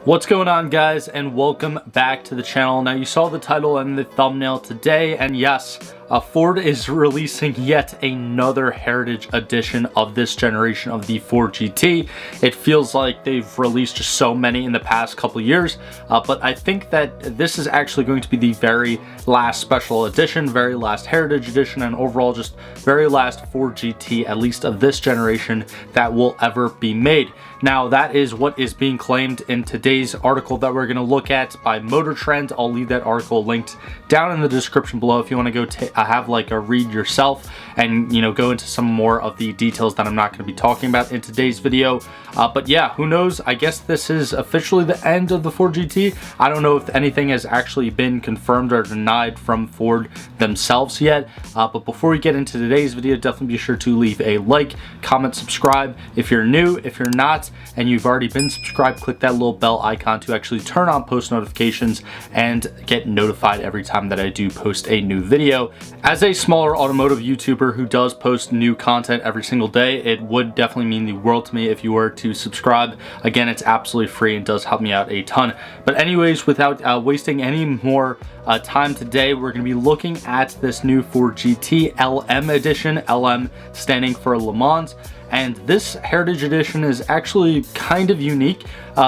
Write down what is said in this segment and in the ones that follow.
What's going on, guys, and welcome back to the channel. Now, you saw the title and the thumbnail today, and yes, Ford is releasing yet another Heritage Edition of this generation of the Ford GT. It feels like they've released just so many in the past couple years, but I think that this is actually going to be the very last special edition, very last Heritage Edition, and overall just very last Ford GT, at least of this generation, that will ever be made. Now, that is what is being claimed in today's article that we're going to look at by Motor Trend. I'll leave that article linked down in the description below if you want to go have like a read yourself and, you know, go into some more of the details that I'm not going to be talking about in today's video. But yeah, who knows? I guess this is officially the end of the Ford GT. I don't know if anything has actually been confirmed or denied from Ford themselves yet. But before we get into today's video, definitely be sure to leave a like, comment, subscribe if you're new. If you're not, and you've already been subscribed, click that little bell icon to actually turn on post notifications and get notified every time that I do post a new video. As a smaller automotive YouTuber who does post new content every single day, it would definitely mean the world to me if you were to subscribe. Again, it's absolutely free and does help me out a ton. But anyways, without wasting any more time today, we're going to be looking at this new Ford GT LM edition, LM standing for Le Mans. And this Heritage Edition is actually kind of unique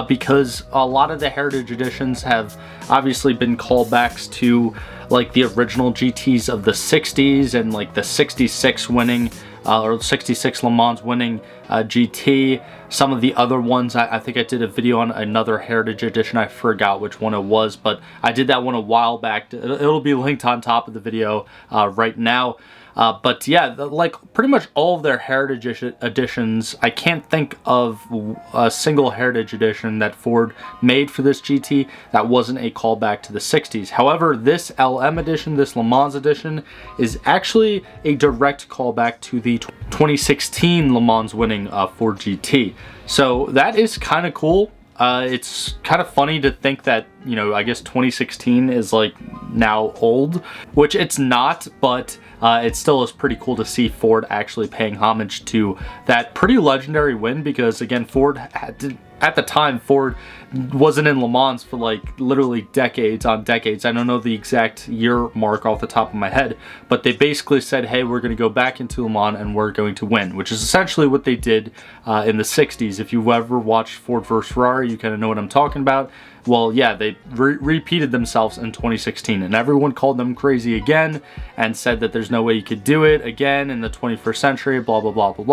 because a lot of the Heritage Editions have obviously been callbacks to like the original GTs of the 60s and like the 66 winning or 66 Le Mans winning GT. Some of the other ones, I think I did a video on another Heritage Edition. I forgot which one it was, but I did that one a while back. It'll be linked on top of the video right now. But yeah, like pretty much all of their Heritage Editions, I can't think of a single Heritage Edition that Ford made for this GT that wasn't a callback to the 60s. However, this LM Edition, this Le Mans Edition, is actually a direct callback to the 2016 Le Mans winning Ford GT. So that is kind of cool. It's kind of funny to think that, you know, I guess 2016 is like now old, which it's not, but it still is pretty cool to see Ford actually paying homage to that pretty legendary win, because again, Ford at the time, Ford wasn't in Le Mans for like literally decades on decades. I don't know the exact year mark off the top of my head, but they basically said, hey, we're going to go back into Le Mans and we're going to win, which is essentially what they did in the 60s. If you've ever watched Ford vs. Ferrari, you kind of know what I'm talking about. Well, yeah, they repeated themselves in 2016, and everyone called them crazy again and said that there's no way you could do it again in the 21st century, blah, blah, blah, blah,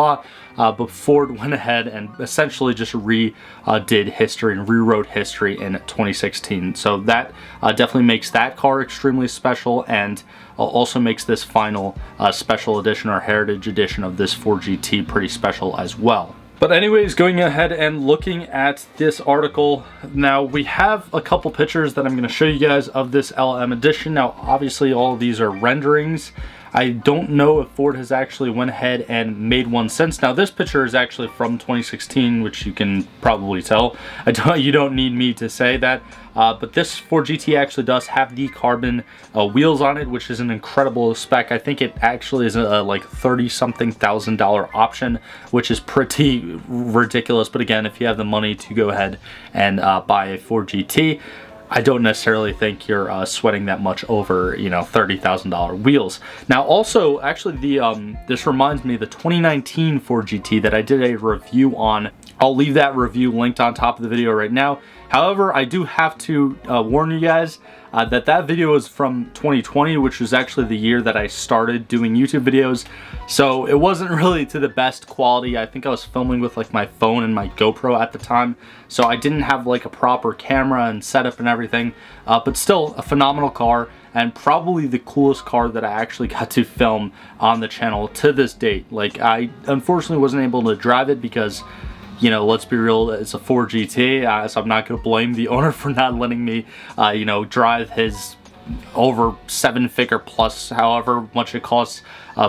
blah. But Ford went ahead and essentially just did history and rewrote history in 2016. So that definitely makes that car extremely special, and also makes this final special edition or Heritage Edition of this Ford GT pretty special as well. But anyways, going ahead and looking at this article, now we have a couple pictures that I'm going to show you guys of this LM edition. Now, obviously, all of these are renderings. I don't know if Ford has actually went ahead and made one since. Now, this picture is actually from 2016, which you can probably tell. You don't need me to say that. But this Ford GT actually does have the carbon wheels on it, which is an incredible spec. I think it actually is a like $30-something thousand option, which is pretty ridiculous. But again, if you have the money to go ahead and buy a Ford GT, I don't necessarily think you're sweating that much over, you know, $30,000 wheels. Now, also, actually, this reminds me of the 2019 Ford GT that I did a review on. I'll leave that review linked on top of the video right now. However, I do have to warn you guys that video is from 2020, which was actually the year that I started doing YouTube videos. So it wasn't really to the best quality. I think I was filming with like my phone and my GoPro at the time. So I didn't have like a proper camera and setup and everything. But still a phenomenal car, and probably the coolest car that I actually got to film on the channel to this date. Like, I unfortunately wasn't able to drive it because, you know, let's be real, it's a Ford GT, so I'm not going to blame the owner for not letting me, you know, drive his over 7-figure plus, however much it costs,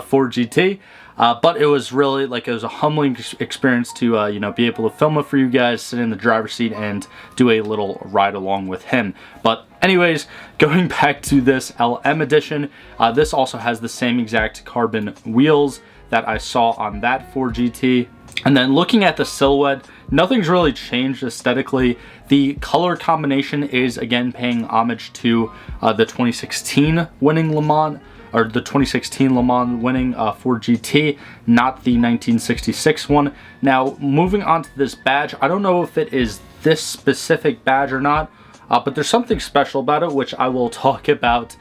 Ford GT. But it was really like, it was a humbling experience to, you know, be able to film it for you guys, sit in the driver's seat and do a little ride along with him. But anyways, going back to this LM edition, this also has the same exact carbon wheels that I saw on that Ford GT. And then looking at the silhouette, nothing's really changed aesthetically. The color combination is again paying homage to the 2016 winning Le Mans, or the 2016 Le Mans winning Ford GT, not the 1966 one. Now, moving on to this badge, I don't know if it is this specific badge or not, but there's something special about it, which I will talk about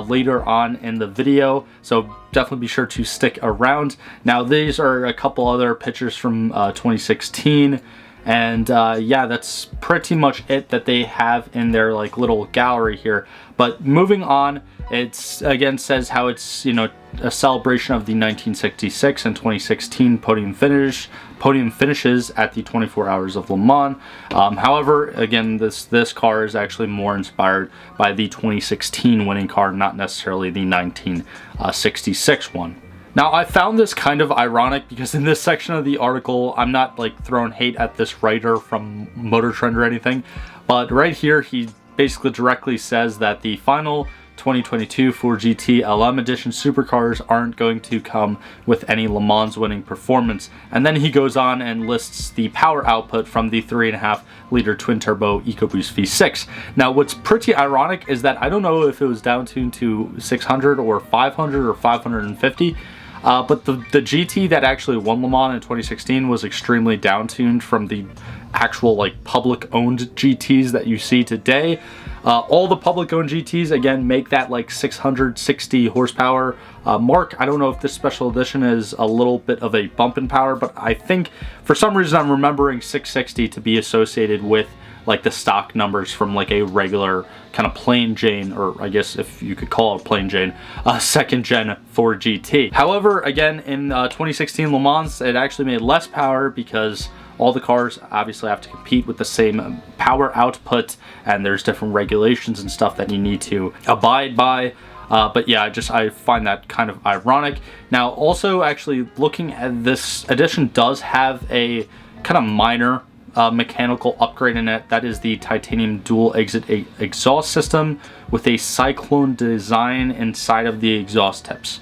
later on in the video, so definitely be sure to stick around. Now, these are a couple other pictures from 2016, and yeah, that's pretty much it that they have in their like little gallery here. But moving on, it's again says how it's, you know, a celebration of the 1966 and 2016 podium finishes at the 24 Hours of Le Mans. However, again, this car is actually more inspired by the 2016 winning car, not necessarily the 1966 one. Now, I found this kind of ironic because in this section of the article, I'm not like throwing hate at this writer from Motor Trend or anything, but right here he basically directly says that the final 2022 Ford GT LM Edition supercars aren't going to come with any Le Mans winning performance. And then he goes on and lists the power output from the 3.5 liter twin turbo EcoBoost V6. Now, what's pretty ironic is that I don't know if it was down tuned to 600 or 500 or 550. But the GT that actually won Le Mans in 2016 was extremely down-tuned from the actual like public-owned GTs that you see today. All the public-owned GTs, again, make that like 660 horsepower mark. I don't know if this special edition is a little bit of a bump in power, but I think for some reason I'm remembering 660 to be associated with like the stock numbers from like a regular kind of plain Jane, or I guess if you could call it plain Jane, second gen Ford GT. However, again, in 2016 Le Mans, it actually made less power because all the cars obviously have to compete with the same power output, and there's different regulations and stuff that you need to abide by. But yeah, I find that kind of ironic. Now, also actually looking at this edition does have a kind of minor mechanical upgrade in it. That is the titanium dual exit exhaust system with a cyclone design inside of the exhaust tips.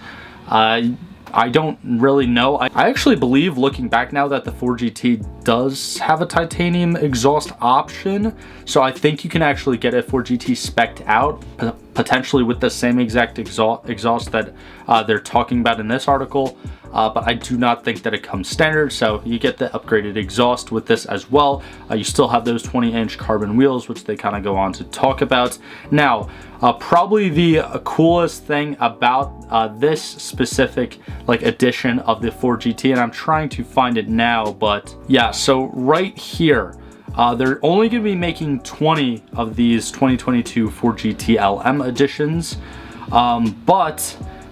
I don't really know. I actually believe, looking back now, that the Ford GT does have a titanium exhaust option, so I think you can actually get a Ford GT spec'd out, potentially with the same exact exhaust that they're talking about in this article. But I do not think that it comes standard, so you get the upgraded exhaust with this as well. You still have those 20-inch carbon wheels, which they kind of go on to talk about. Now, probably the coolest thing about this specific like edition of the Ford GT, and I'm trying to find it now, but yeah, so right here, they're only going to be making 20 of these 2022 Ford GT LM editions, but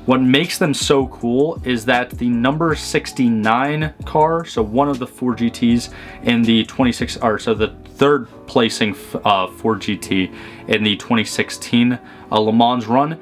what makes them so cool is that the number 69 car, so one of the Ford GTs in the the third placing Ford GT in the 2016 Le Mans run,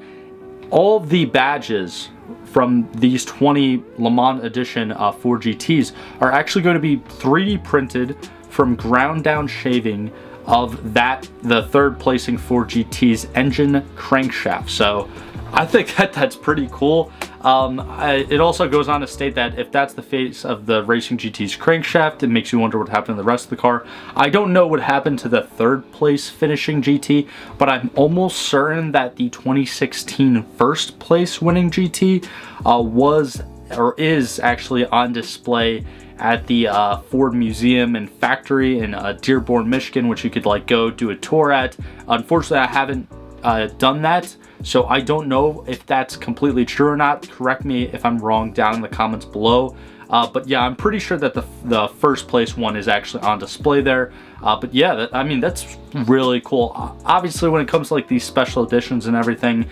all of the badges from these 20 Le Mans edition Ford GTs are actually going to be 3D printed from ground down shaving of the third placing Ford GT's engine crankshaft. So I think that's pretty cool. It also goes on to state that if that's the face of the Racing GT's crankshaft, it makes you wonder what happened to the rest of the car. I don't know what happened to the third place finishing GT, but I'm almost certain that the 2016 first place winning GT was or is actually on display at the Ford Museum and Factory in Dearborn, Michigan, which you could like go do a tour at. Unfortunately, I haven't done that, so I don't know if that's completely true or not. Correct me if I'm wrong down in the comments below. But yeah, I'm pretty sure that the first place one is actually on display there. But yeah, I mean, that's really cool. Obviously, when it comes to like these special editions and everything,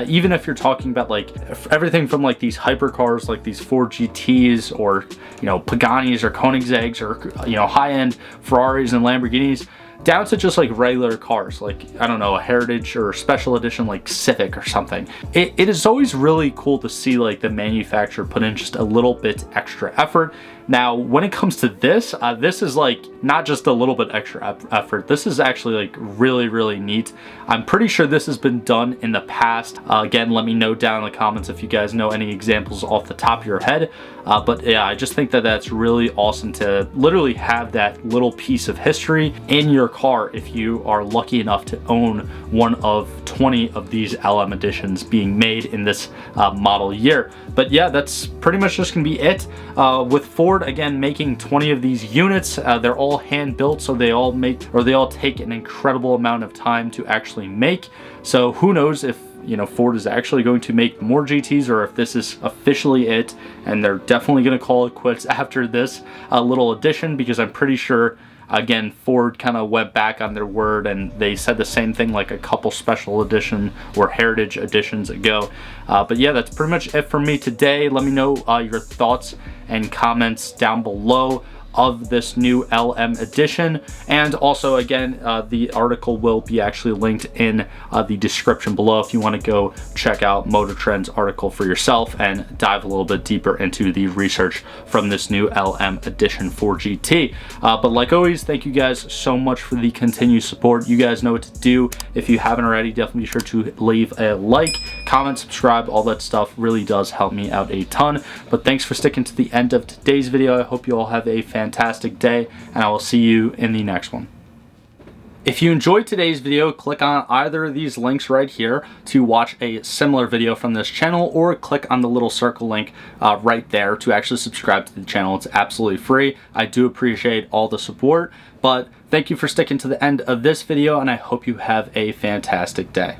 even if you're talking about like everything from like these hypercars, like these Ford GTs, or, you know, Paganis or Koenigsegg's, or, you know, high-end Ferraris and Lamborghinis, down to just like regular cars, like, I don't know, a heritage or a special edition like Civic or something. It is always really cool to see like the manufacturer put in just a little bit extra effort Now, when it comes to this, this is like not just a little bit extra effort. This is actually like really neat. I'm pretty sure this has been done in the past. Again, let me know down in the comments if you guys know any examples off the top of your head. But yeah, I just think that that's really awesome to literally have that little piece of history in your car if you are lucky enough to own one of 20 of these LM editions being made in this model year. But yeah, that's pretty much just gonna be it. With Ford, again, making 20 of these units, they're all hand built, so they all take an incredible amount of time to actually make. So who knows if, you know, Ford is actually going to make more GTs, or if this is officially it, and they're definitely going to call it quits after this little addition, because I'm pretty sure, again, Ford kind of went back on their word and they said the same thing like a couple special edition or heritage editions ago. But yeah, that's pretty much it for me today. Let me know your thoughts and comments down below of this new LM edition, and also again, the article will be actually linked in the description below if you want to go check out Motor Trend's article for yourself and dive a little bit deeper into the research from this new LM edition for GT. But like always, thank you guys so much for the continued support. You guys know what to do. If you haven't already, definitely be sure to leave a like, comment, subscribe. All that stuff really does help me out a ton. But thanks for sticking to the end of today's video. I hope you all have a fantastic day, and I will see you in the next one. If you enjoyed today's video, click on either of these links right here to watch a similar video from this channel, or click on the little circle link right there to actually subscribe to the channel. It's absolutely free. I do appreciate all the support, but thank you for sticking to the end of this video, and I hope you have a fantastic day.